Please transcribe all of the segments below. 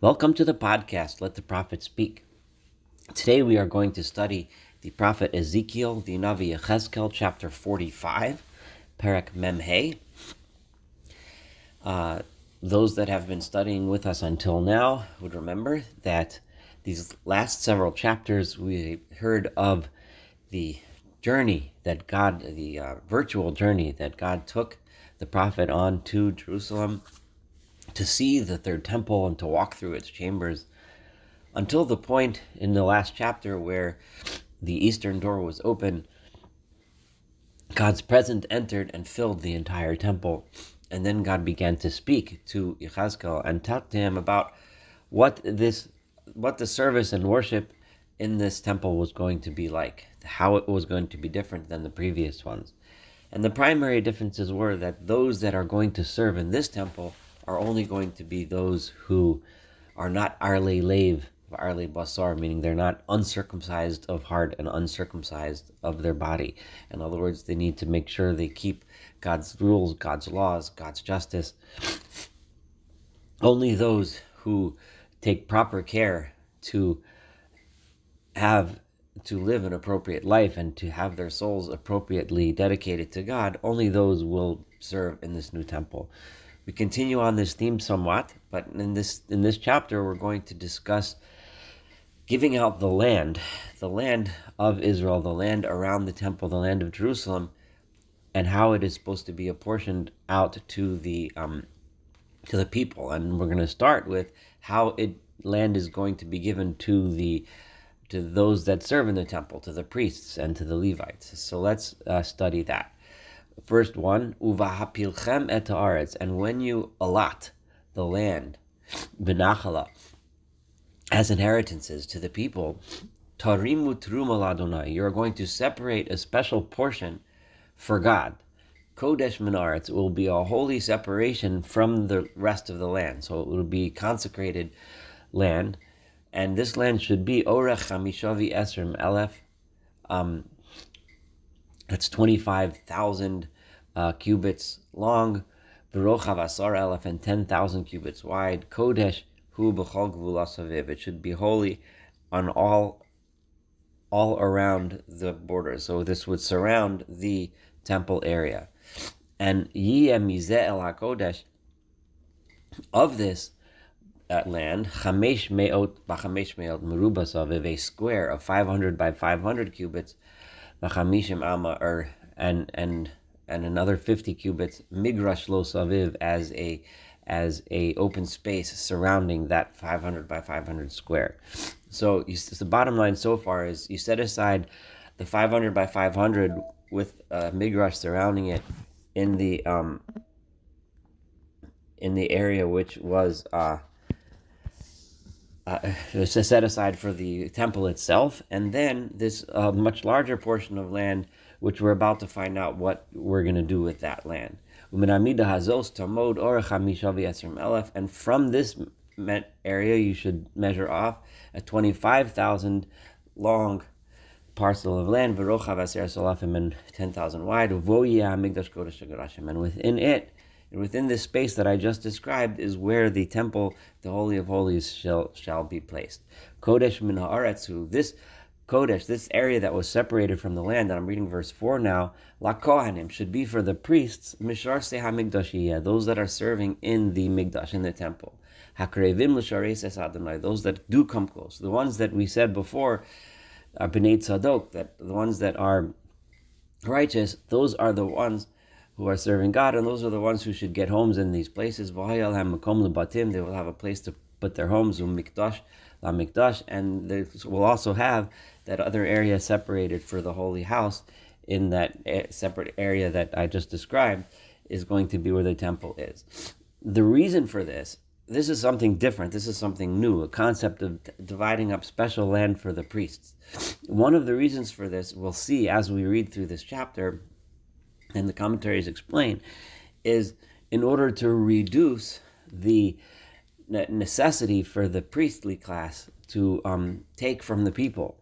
Welcome to the podcast, Let the Prophet Speak. Today we are going to study the prophet Ezekiel, the Navi Ezekiel, chapter 45, Perek Memhe. Those that have been studying with us until now would remember that these last several chapters we heard of the journey that God, the virtual journey that God took the prophet on to Jerusalem to see the third temple and to walk through its chambers, until the point in the last chapter where the eastern door was open. God's presence entered and filled the entire temple. And then God began to speak to Ezekiel and talk to him about what the service and worship in this temple was going to be like, how it was going to be different than the previous ones. And the primary differences were that those that are going to serve in this temple are only going to be those who are not arle leiv, arle basar, meaning they're not uncircumcised of heart and uncircumcised of their body. In other words, they need to make sure they keep God's rules, God's laws, God's justice. Only those who take proper care to live an appropriate life and to have their souls appropriately dedicated to God, only those will serve in this new temple. We continue on this theme somewhat, but in this chapter we're going to discuss giving out the land of Israel, the land around the temple, the land of Jerusalem, and how it is supposed to be apportioned out to the people. And we're going to start with how land is going to be given to those that serve in the temple, to the priests and to the Levites. So let's study that. First one, uvahapilchem et haaretz, and when you allot the land, benachala, as inheritances to the people, tarimu truma ladonai, you are going to separate a special portion for God. Kodesh min haaretz, it will be a holy separation from the rest of the land, so it will be consecrated land, and this land should be orech chamishavi esrim elef. That's 25,000 cubits long, v'rochav asar elef, and 10,000 cubits wide. Kodesh hu b'chol gvulas haviv. It should be holy on all around the border. So this would surround the temple area. And yiyeh mizeh el hakodesh, of this land, chamesh meot b'chamesh meot merubas haviv, a square of 500 by 500 cubits, v'chamishim ama, and another 50 cubits, migrash lo saviv, as a open space surrounding that 500 by 500 square. So the bottom line so far is you set aside the 500 by 500 with migrash surrounding it in the area which was set aside for the temple itself, and then this much larger portion of land, which we're about to find out what we're going to do with that land. And from this area, you should measure off a 25,000 long parcel of land, and 10,000 wide. And within it, and within this space that I just described, is where the temple, the Holy of Holies, shall be placed. Kodesh min haaretz, this Kodesh, this area that was separated from the land, and I'm reading verse 4 now, la kohanim, should be for the priests, misharse hamikdash, those that are serving in the mikdash, in the temple. Hakrevim l'shareis Adonai, those that do come close. The ones that we said before are b'nei tzadok, that the ones that are righteous, those are the ones who are serving God, and those are the ones who should get homes in these places. They will have a place to put their homes, and they will also have that other area separated for the holy house. In that separate area that I just described is going to be where the temple is. The reason for this is something different. This is something new, a concept of dividing up special land for the priests. One of the reasons for this, we'll see as we read through this chapter, and the commentaries explain, is in order to reduce the necessity for the priestly class to take from the people.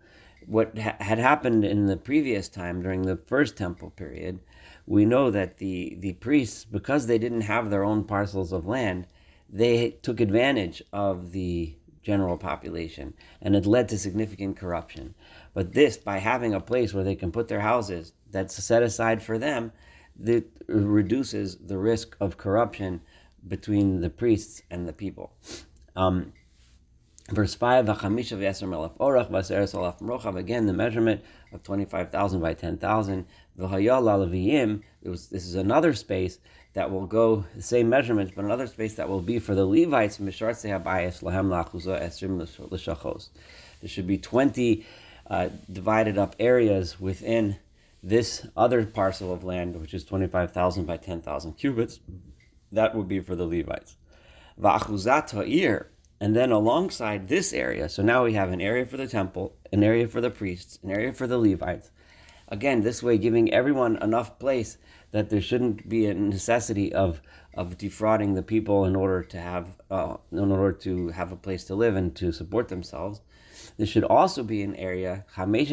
What had happened in the previous time, during the first temple period, we know that the priests, because they didn't have their own parcels of land, they took advantage of the general population, and it led to significant corruption. But this, by having a place where they can put their houses that's set aside for them, that reduces the risk of corruption between the priests and the people. Verse 5, again, the measurement of 25,000 by 10,000. This is another space that will go, the same measurements, but another space that will be for the Levites. There should be 20 divided up areas within this other parcel of land, which is 25,000 by 10,000 cubits. That would be for the Levites. And then alongside this area, so now we have an area for the temple, an area for the priests, an area for the Levites. Again, this way giving everyone enough place that there shouldn't be a necessity of defrauding the people in order to have a place to live and to support themselves. There should also be an area, which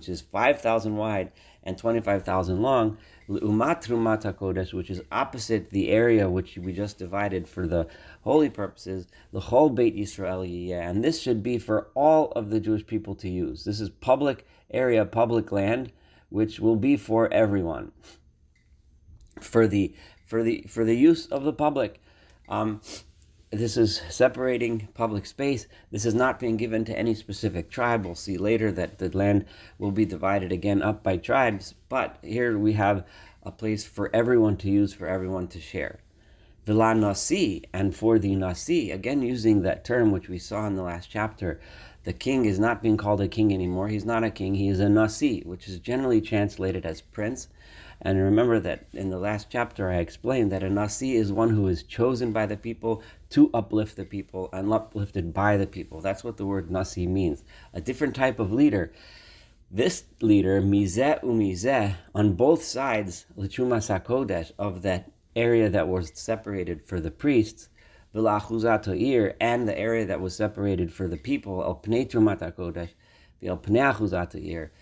is 5,000 wide and 25,000 long, which is opposite the area which we just divided for the holy purposes, the whole Beit Yisrael, and this should be for all of the Jewish people to use. This is public area, public land, which will be for everyone, for the use of the public. This is separating public space. This is not being given to any specific tribe. We'll see later that the land will be divided again up by tribes, but here we have a place for everyone to use, for everyone to share. V'la nasi, and for the nasi, again using that term which we saw in the last chapter, the king is not being called a king anymore. He's not a king, he is a nasi, which is generally translated as prince. And remember that in the last chapter I explained that a nasi is one who is chosen by the people to uplift the people and uplifted by the people. That's what the word nasi means. A different type of leader. This leader, mizeh umizeh, on both sides, l'chumas hakodesh, of that area that was separated for the priests, v'la'achuzat ha'ir, and the area that was separated for the people, el pnei trumat hakodesh, v'el pnei achuzat ha'ir,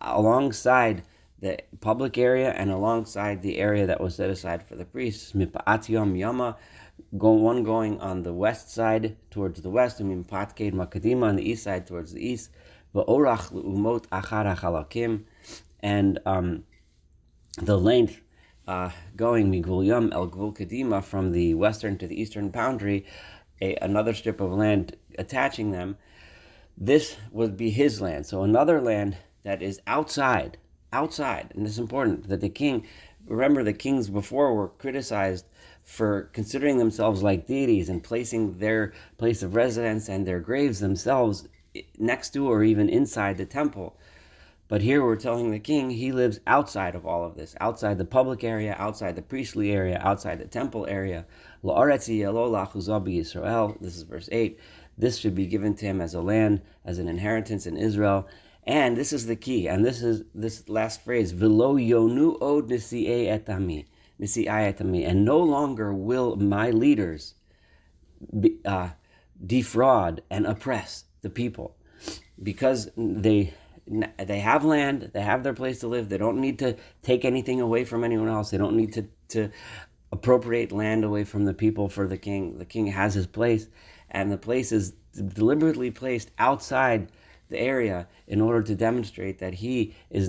alongside the public area and alongside the area that was set aside for the priests, mipa'at yom yama, one going on the west side towards the west, and mipa'at ked makadima on the east side towards the east, v'orach l'umot achar hachalakim, and the length going migvul yam el gvul kadima, from the western to the eastern boundary, another strip of land attaching them. This would be his land. So another land that is outside, and this is important, that the king, remember the kings before were criticized for considering themselves like deities and placing their place of residence and their graves themselves next to or even inside the temple. But here we're telling the king he lives outside of all of this, outside the public area, outside the priestly area, outside the temple area. This is verse 8. This should be given to him as a land, as an inheritance in Israel. And this is the key, and this is this last phrase, V'lo yonu od nisi'ai etami, and no longer will my leaders defraud and oppress the people, because they have land, they have their place to live, they don't need to take anything away from anyone else, they don't need to appropriate land away from the people for the king. The king has his place, and the place is deliberately placed outside the area in order to demonstrate that he is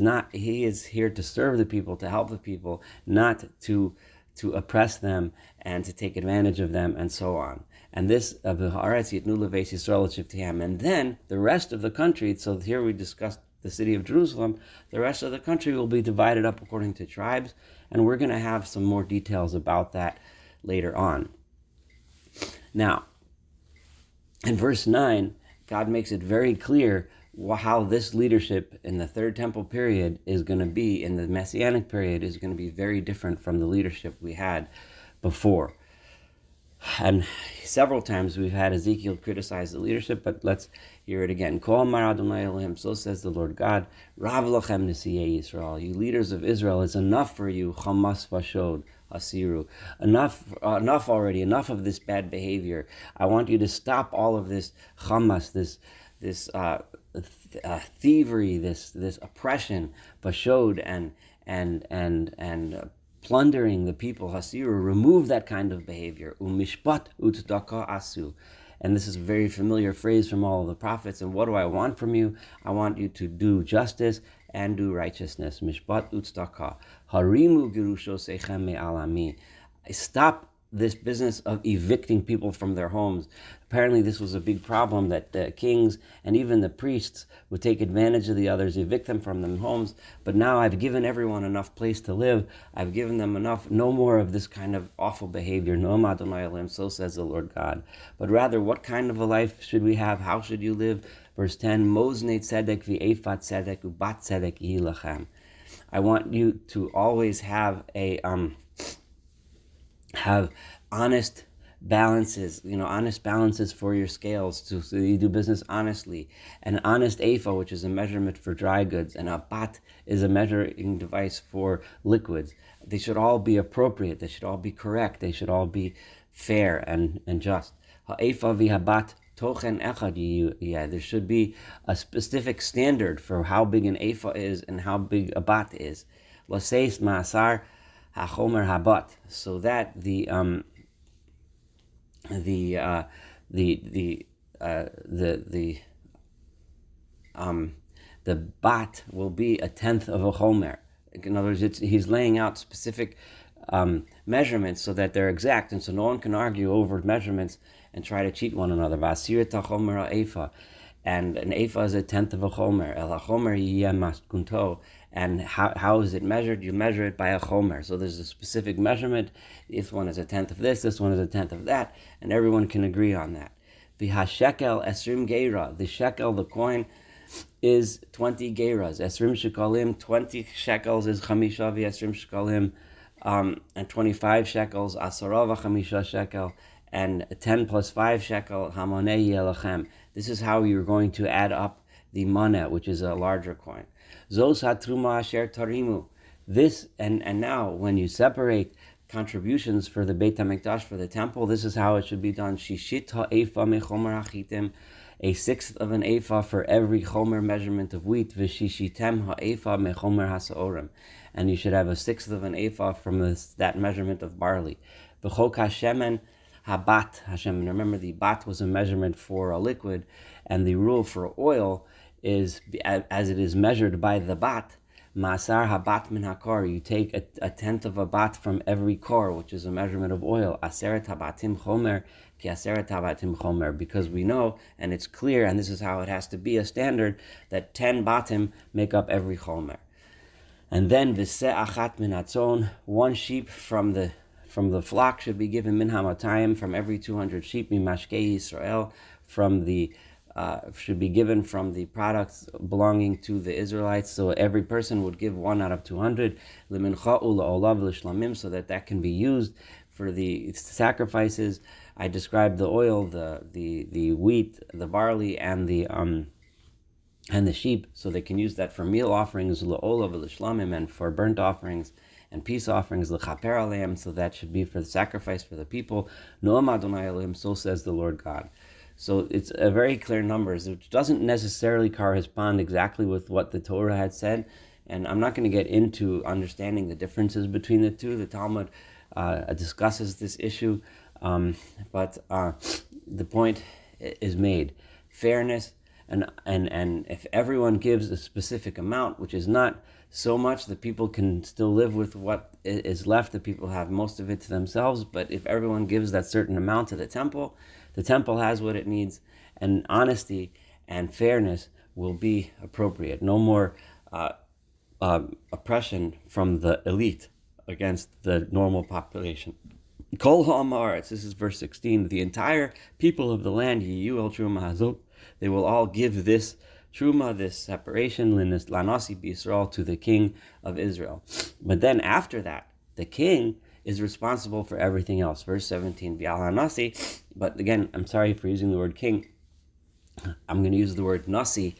here to serve the people, to help the people, not to oppress them and to take advantage of them, and so on. And this and then the rest of the country, so here we discussed the city of Jerusalem, the rest of the country will be divided up according to tribes, and we're going to have some more details about that later on. Now, in verse 9, God makes it very clear how this leadership in the Third Temple period is going to be, in the Messianic period, is going to be very different from the leadership we had before. And several times we've had Ezekiel criticize the leadership, but let's hear it again. Kol Amar Adonai Elohim, so says the Lord God, Rav lachem nesiei Yisrael, you leaders of Israel, it's enough for you, Chamas vashod asiru, enough already, enough of this bad behavior. I want you to stop all of this Chamas, this thievery, this oppression, vashod, and plundering the people, hasiru, remove that kind of behavior. Umishpat utdaka asu. And this is a very familiar phrase from all of the prophets. And what do I want from you? I want you to do justice and do righteousness. Mishpat utdaka. Harimu girusho sechem me'alami. Stop this business of evicting people from their homes. Apparently this was a big problem, that the kings and even the priests would take advantage of the others, evict them from their homes. But now I've given everyone enough place to live. I've given them enough, no more of this kind of awful behavior. No Adonai Elohim, so says the Lord God. But rather, what kind of a life should we have? How should you live? Verse 10, Moznei tzedek v'efat tzedek ubat tzedek yihi lachem. I want you to always have honest balances, honest balances for your scales, so you do business honestly. An honest ephah, which is a measurement for dry goods, and a bat is a measuring device for liquids. They should all be appropriate. They should all be correct. They should all be fair and just. Ha'ephah v'habat tochen echad yeh. There should be a specific standard for how big an ephah is and how big a bat is. L'seis ma'asar hachomer habat, so that the bat will be a tenth of a chomer. In other words, he's laying out specific measurements so that they're exact, and so no one can argue over measurements and try to cheat one another. V'asir tachomer ha'ephah, and an ephah is a tenth of a chomer. El hachomer yiyeh maskunto. And how is it measured? You measure it by a chomer. So there's a specific measurement. This one is a tenth of this one is a tenth of that, and everyone can agree on that. V'hashekel esrim geira. The shekel, the coin, is 20 geiras. Esrim shekalim, 20 shekels is chamisha v'esrim shekalim, and 25 shekels, asara v'chamisha shekel, and 10 plus 5 shekel, hamonei yelachem. This is how you're going to add up the maneh, which is a larger coin. Zos hatruma asher tarimu. This, and now when you separate contributions for the Beit HaMikdash, for the temple, this is how it should be done. Shishit ha'ephah mechomer hachitim, a sixth of an ephah for every chomer measurement of wheat. V'shishitem ha'ephah mechomer hasaorim, and you should have a sixth of an ephah from that measurement of barley. V'chok hashemen habat Hashem. Remember, the bat was a measurement for a liquid, and the rule for oil is, as it is measured by the bat, Masar habat min hakor. You take a tenth of a bat from every kor, which is a measurement of oil. Aseret habatim chomer ki aseret habatim chomer. Because we know, and it's clear, and this is how it has to be a standard, that 10 batim make up every chomer. And then v'seh achat min hatzon, one sheep from the flock should be given min hamatayim, from every 200 sheep, mimashkei Yisrael, from the should be given from the products belonging to the Israelites. So every person would give 1 out of 200, so that can be used for the sacrifices. I described the oil, the wheat, the barley, and the sheep, so they can use that for meal offerings, and for burnt offerings and peace offerings, so that should be for the sacrifice for the people. So says the Lord God. So it's a very clear numbers, which doesn't necessarily correspond exactly with what the Torah had said. And I'm not going to get into understanding the differences between the two. The Talmud discusses this issue, but the point is made. Fairness, and if everyone gives a specific amount, which is not so much that people can still live with what is left, that people have most of it to themselves, but if everyone gives that certain amount to the temple has what it needs, and honesty and fairness will be appropriate. No more oppression from the elite against the normal population. Kol ha'amaretz, this is verse 16, the entire people of the land, yiyu el truma hazot, they will all give this truma, this separation, lanasi b'Yisrael, to the king of Israel. But then after that, the king is responsible for everything else. Verse 17, V'al nasi. But again, I'm sorry for using the word king. I'm going to use the word nasi,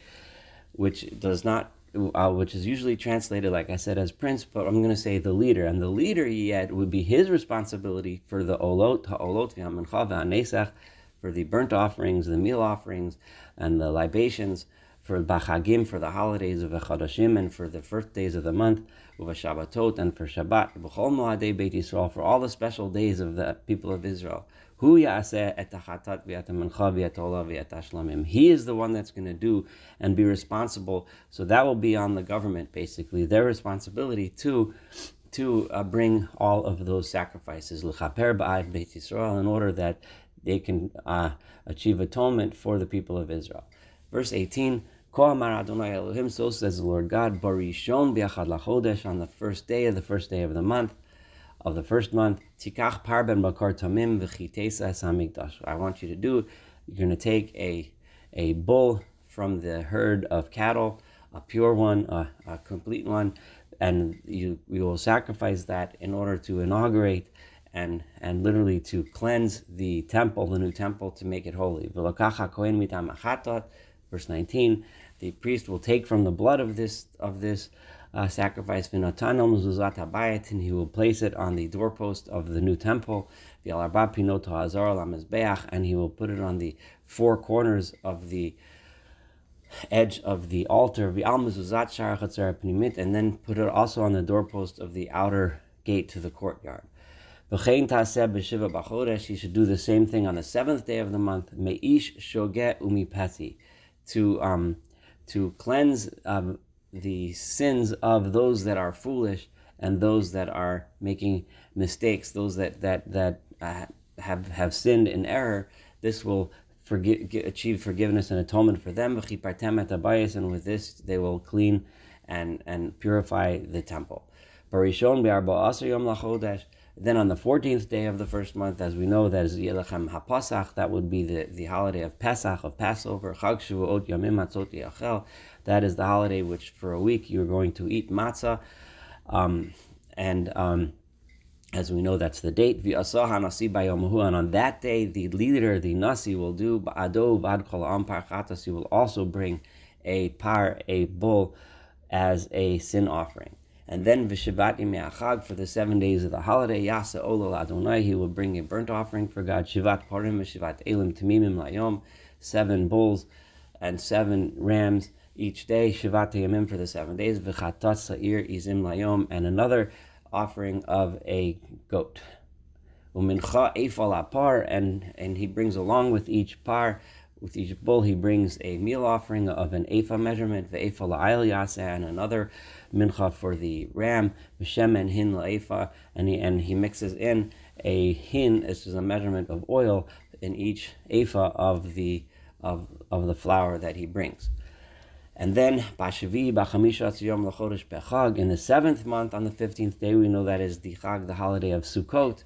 which is usually translated, like I said, as prince, but I'm going to say the leader. And the leader yet would be his responsibility for the olot, ha'olot, v'hamencha, v'hanesach, for the burnt offerings, the meal offerings, and the libations, for Bachagim, for the holidays of Echadashim, and for the first days of the month, Uva Shabbatot, and for Shabbat, B'chol Moadei Beit Yisrael, for all the special days of the people of Israel. Hu Ya'aseh et hachatat v'et hamincha v'et olah v'et hashlamim. He is the one that's going to do and be responsible. So that will be on the government, basically, their responsibility to bring all of those sacrifices, l'chaper b'av Beit Yisrael, in order that they can achieve atonement for the people of Israel. Verse 18, Ko amar Adonai Elohim, so says the Lord God, Barishon b'achad lachodesh, on the first day of the month, of the first month, Tikach par ben bakar tamim v'chitesa es hamikdash. I want you to do, you're going to take a bull from the herd of cattle, a pure one, a complete one, and you will sacrifice that in order to inaugurate and literally to cleanse the temple, the new temple, to make it holy. V'lokacha kohen mitam achatot, verse 19, the priest will take from the blood of this sacrifice, v'natano mezuzat habayit, and he will place it on the doorpost of the new temple, v'al arba pinot ha'azar lamizbeach, and he will put it on the four corners of the edge of the altar, v'al mezuzat shar chatzar pnimit, and then put it also on the doorpost of the outer gate to the courtyard. V'chein taseh b'shiva b'chodesh, he should do the same thing on the seventh day of the month, me'ish shogeh umipati, to cleanse the sins of those that are foolish and those that are making mistakes, those that have sinned in error. This will achieve forgiveness and atonement for them. And with this, they will clean and purify the temple. Then on the 14th day of the first month, as we know, that is Yelechem HaPasach, that would be the holiday of Pesach, of Passover. Chag Shavuot Yamim Matzot Yachel, that is the holiday which for a week you're going to eat matzah. As we know, that's the date. V'asah HaNasi Bayomahu, and on that day, the leader, the Nasi, will do Ba'ado V'ad Kol Am Par Chatas, he will also bring a bull, as a sin offering. And then v'shivat yimei achag, for the 7 days of the holiday, yasa olo Adonai, he will bring a burnt offering for God, shivat parim v'shivat elim tamimim layom, 7 bulls and 7 rams each day, shivat yamim, for the 7 days, v'chatat sa'ir izim layom, and another offering of a goat. Umincha ephal apar, and he brings along with each par, with each bull, he brings a meal offering of an ephah measurement, ve'ephah la'ayil yaseh, and another mincha for the ram, v'shem and hin la'ephah, and he mixes in a hin, this is a measurement of oil, in each ephah of the flour that he brings. And then, Bashavi, Bachamisha Tziyom L'chodesh Bechag, in the 7th month, on the 15th day, we know that is the Chag, the holiday of Sukkot,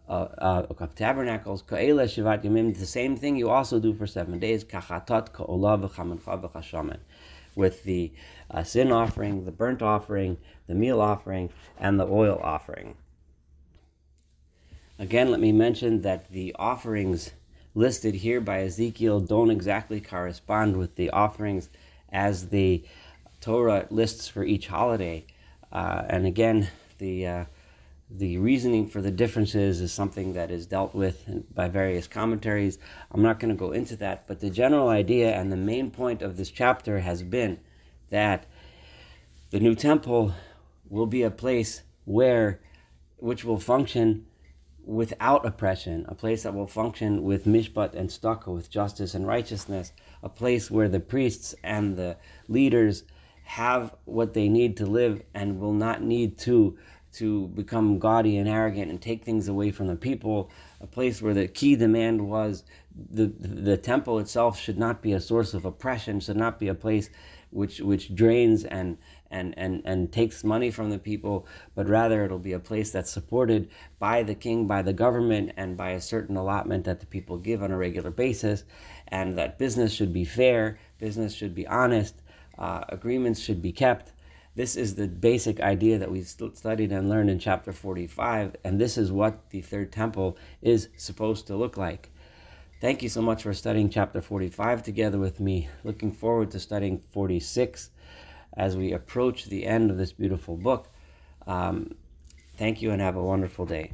of tabernacles, Ka'ela Shivat Yamim, the same thing you also do for 7 days, Kachatat, Ka'olah, V'chamancha, V'chashaman, with the sin offering, the burnt offering, the meal offering, and the oil offering. Again, let me mention that the offerings listed here by Ezekiel don't exactly correspond with the offerings as the Torah lists for each holiday. And again, the reasoning for the differences is something that is dealt with by various commentaries. I'm not going to go into that, but the general idea and the main point of this chapter has been that the new temple will be a place which will function without oppression, a place that will function with mishpat and tzedakah, with justice and righteousness, a place where the priests and the leaders have what they need to live and will not need to become gaudy and arrogant and take things away from the people, a place where the key demand was the temple itself should not be a source of oppression, should not be a place which drains and takes money from the people, but rather it'll be a place that's supported by the king, by the government, and by a certain allotment that the people give on a regular basis, and that business should be fair, business should be honest, agreements should be kept. This is the basic idea that we studied and learned in chapter 45, and this is what the third temple is supposed to look like. Thank you so much for studying chapter 45 together with me. Looking forward to studying 46 as we approach the end of this beautiful book. Thank you and have a wonderful day.